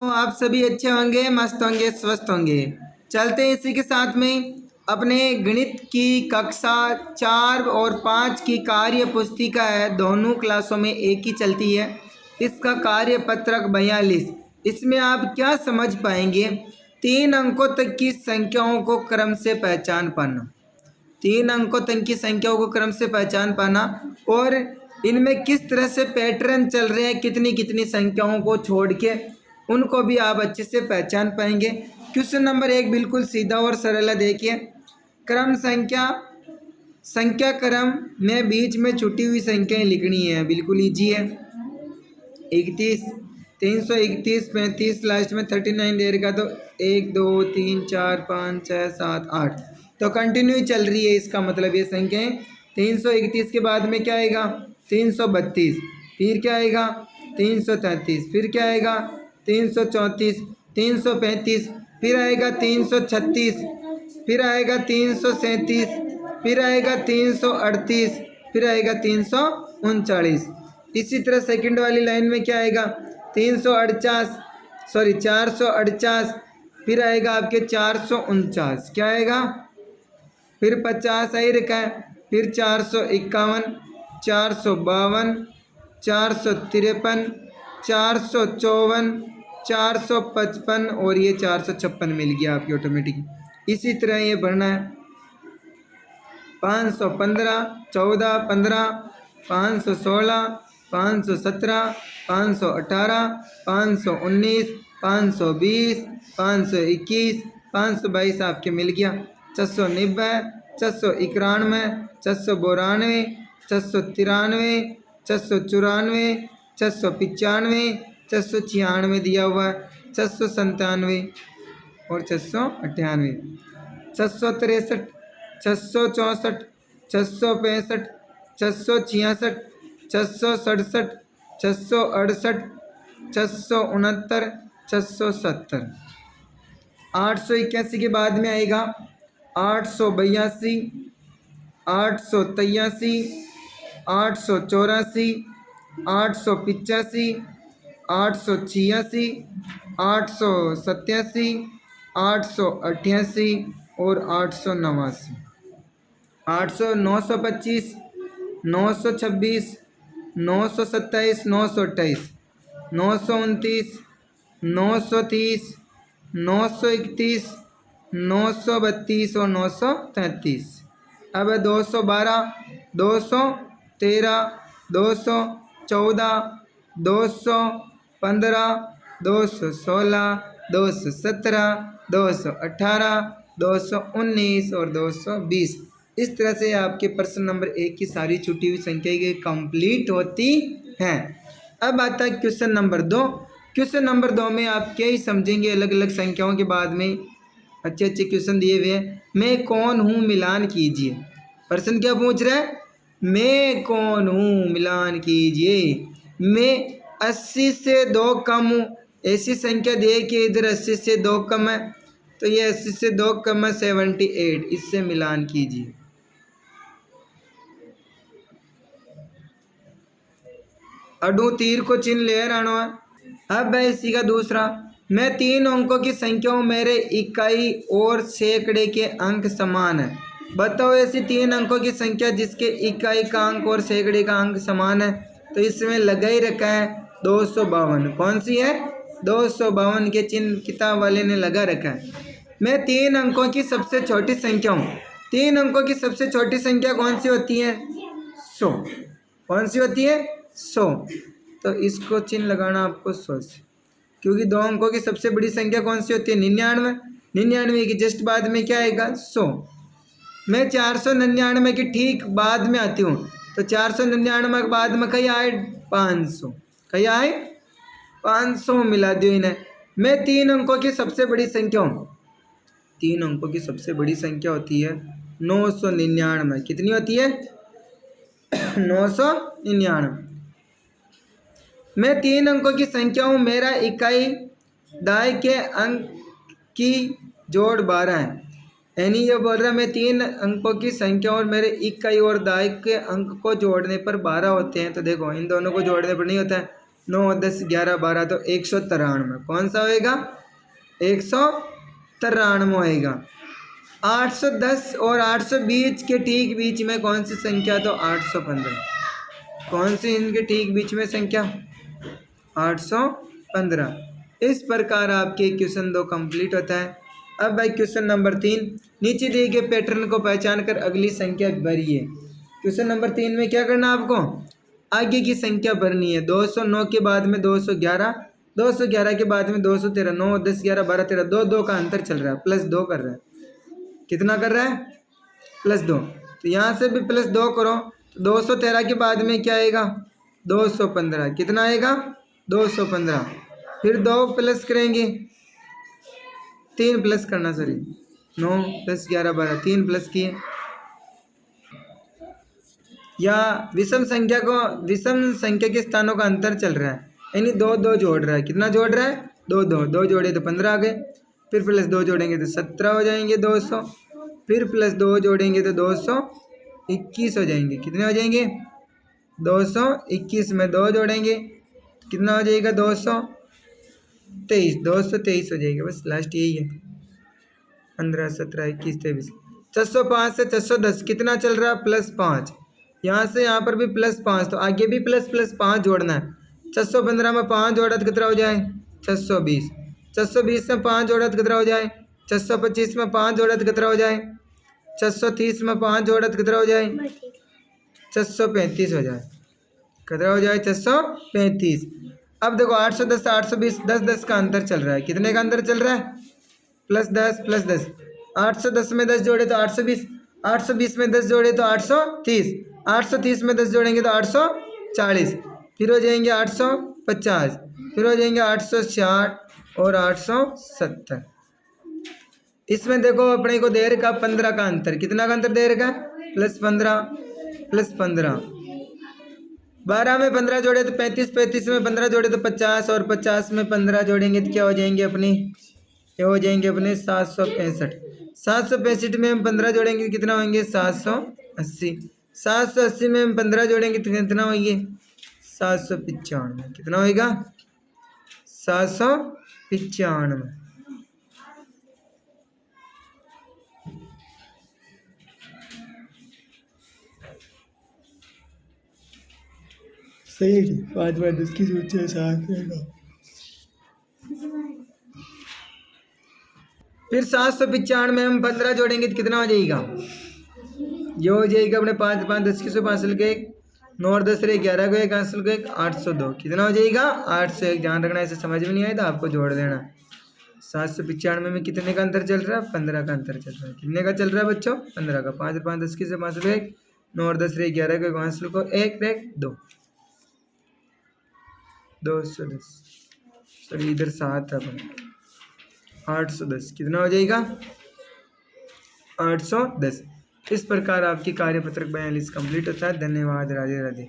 तो आप सभी अच्छे होंगे, मस्त होंगे, स्वस्थ होंगे। चलते हैं इसी के साथ में अपने गणित की कक्षा 4 और 5 की कार्य पुस्तिका है, दोनों क्लासों में एक ही चलती है। इसका कार्य पत्रक 42। इसमें आप क्या समझ पाएंगे? 3 अंकों तक की संख्याओं को क्रम से पहचान पाना। 3 अंकों तक की संख्याओं को क्रम से पहचान पाना और इनमें किस तरह से पैटर्न चल रहे हैं, कितनी कितनी संख्याओं को छोड़ के उनको भी आप अच्छे से पहचान पाएंगे। क्वेश्चन नंबर 1 बिल्कुल सीधा और सरल है। देखिए, क्रम संख्या क्रम में बीच में छुटी हुई संख्याएं लिखनी है। बिल्कुल ईजी है। 31, 331, 35, लास्ट में 39 दे रखा, तो 1 2 3 4 5 6 7 8 तो कंटिन्यू चल रही है। इसका मतलब ये संख्याएं 331 के बाद में क्या आएगा? 332, फिर क्या आएगा? 333, फिर क्या आएगा? 334, 335, फिर आएगा 336, फिर आएगा 337, फिर आएगा 338, फिर आएगा 339। इसी तरह सेकंड वाली लाइन में क्या आएगा? 448, फिर आएगा आपके 449, क्या आएगा? फिर 50 आई रखा है, फिर 451, 452, 453, 454, 455 और ये 456 मिल गया आपकी ऑटोमेटिक। इसी तरह ये भरना है 515, 14, 15, 516, 517, 518, 519, 520, 521, 522 आपके मिल गया। 690, 691, 692, 693, 694, 695, 696 दिया हुआ है, 697 और 698, 663, 664, 665, 666, 667, 668, 669, 670। 881 के बाद में आएगा 882, 883, 884, 885, 886, 887, 888 और 889। 925, 926, 927, 928, 929, 930, 931, 932 और 933। अब 212, 213, 214, 215, 216, 217, 218, 219 और 220। इस तरह से आपके प्रश्न नंबर 1 की सारी छुटी हुई संख्या कंप्लीट होती हैं। अब आता है क्वेश्चन नंबर 2। क्वेश्चन नंबर 2 में आप क्या ही समझेंगे? अलग अलग संख्याओं के बाद में अच्छे अच्छे क्वेश्चन दिए हुए हैं। मैं कौन हूँ मिलान कीजिए। प्रश्न क्या पूछ रहा है? मैं कौन हूँ मिलान कीजिए। मैं 80 से 2 कम हूँ। ऐसी संख्या दे कि इधर 80 से 2 कम है, तो ये 80 से 2 कम है 78, इससे मिलान कीजिए। अडू तीर को चिन्ह ले राणो है। अब है इसी का दूसरा। मैं 3 अंकों की संख्याओं मेरे इकाई और सैकड़े के अंक समान है। बताओ ऐसी 3 अंकों की संख्या जिसके इकाई का अंक और सैकड़े का अंक समान है। तो इसमें लगा ही रखा है 252। कौन सी है? 252 के चिन्ह किताब वाले ने लगा रखा है। मैं 3 अंकों की सबसे छोटी संख्या हूँ। 3 अंकों की सबसे छोटी संख्या कौन सी होती है? 100। कौन सी होती है? 100। तो इसको चिन्ह लगाना आपको 100 से, क्योंकि 2 अंकों की सबसे बड़ी संख्या कौन सी होती है? 99। 99 की जस्ट बाद में क्या आएगा? 100। मैं 499 की ठीक बाद में आती हूँ, तो 499 के बाद में कहीं आए 500, कहीं आए 500 मिला दियो इन्हें। मैं 3 अंकों की सबसे बड़ी संख्या हूँ। 3 अंकों की सबसे बड़ी संख्या होती है 999। कितनी होती है? 999। मैं 3 अंकों की संख्या हूँ। मेरा इकाई दाई के अंक की जोड़ 12 है। यानी ये बोल रहा है मैं 3 अंकों की संख्या और मेरे इकाई और दाई के अंक को जोड़ने पर 12 होते हैं। तो देखो इन दोनों को जोड़ने पर नहीं होता है, 9 10 11 12 तो 193। कौन सा होएगा? 193 होएगा। 810 और 820 के ठीक बीच में कौन सी संख्या? तो 815। कौन सी इनके ठीक बीच में संख्या? 815। इस प्रकार आपके क्वेश्चन 2 कंप्लीट होता है। अब भाई क्वेश्चन नंबर 3, नीचे दिए गए पैटर्न को पहचान कर अगली संख्या भरिए। क्वेश्चन नंबर 3 में क्या करना आपको? आगे की संख्या भरनी है। 209 के बाद में 211, 211 के बाद में 213, 9 10 11 12 13, 2 2 का अंतर चल रहा है, +2 कर रहा है। कितना कर रहा है? +2। तो यहाँ से भी +2 करो तो 213 के बाद में क्या आएगा? 215। कितना आएगा? 215। फिर 2 प्लस करेंगे, 3 प्लस करना, सॉरी 9 10 11 12, 3 प्लस किए। या विषम संख्या के स्थानों का अंतर चल रहा है, यानी 2 2 जोड़ रहा है। कितना जोड़ रहा है? 2 2, 2 जोड़े तो 15 आ गए, फिर +2 जोड़ेंगे तो 17 हो जाएंगे 200, फिर +2 जोड़ेंगे तो 221 हो जाएंगे। कितने हो जाएंगे? 221 में 2 जोड़ेंगे कितना हो जाएगा? 223, 223 हो जाएगा। बस लास्ट यही है। 15 17 21 23, 605 से 610 कितना चल रहा है? +5। यहाँ से यहाँ पर भी +5, तो आगे भी +5 जोड़ना है। 615 में 5 जोड़ा तो कितना हो जाए? 620। 620 में 5 जोड़ा तो कितना हो जाए? 625 में 5 जोड़ा तो कितना हो जाए? 630 में 5 जोड़ा तो कितना हो जाए? 635 हो जाए। कितना हो जाए? 635। अब देखो 810 820, 10 10 का अंतर चल रहा है। कितने का अंतर चल रहा है? +10 +10। 810 में 10 जोड़े तो 820, 820 में 10 जोड़े तो 830, 830 में 10 जोड़ेंगे तो 840, फिर हो जाएंगे 850, फिर हो जाएंगे 860 और 870। इसमें देखो अपने को दे रखा 15 का अंतर। कितना का अंतर दे रखा? +15 +15। 12 में 15 जोड़े तो 35, 35 में 15 जोड़े तो 50, और 50 में 15 जोड़ेंगे तो क्या हो जाएंगे अपने? ये हो जाएंगे अपने 765। 765 में हम 15 जोड़ेंगे तो कितना होंगे? 780। 780 में हम 15 जोड़ेंगे तो कितना होंगे? 795। कितना होएगा? 795। सही है। 5 बार 10 की सोचे 7 रहेगा। फिर 795 में हम 15 जोड़ेंगे तो कितना हो जाएगा? ये हो जाएगा अपने 5 5 10 की 100 हासिल के 9 और 10 11 को 1 हासिल को 1 802। कितना हो जाएगा? 801। ध्यान रखना, ऐसे समझ में नहीं आया तो आपको जोड़ देना। 795 में कितने का अंतर चल रहा है? 15 का अंतर चल रहा है। कितने का चल रहा है बच्चों? 15 का। 5 5 10 की 100 हासिल को 1, 9 और 10 11 को 1 हासिल को 1 1 2, 210। सॉरी इधर 7 है, 810। कितना हो जाएगा? 810। इस प्रकार आपकी कार्यपत्रक 42 कंप्लीट होता है। धन्यवाद। राधे राधे।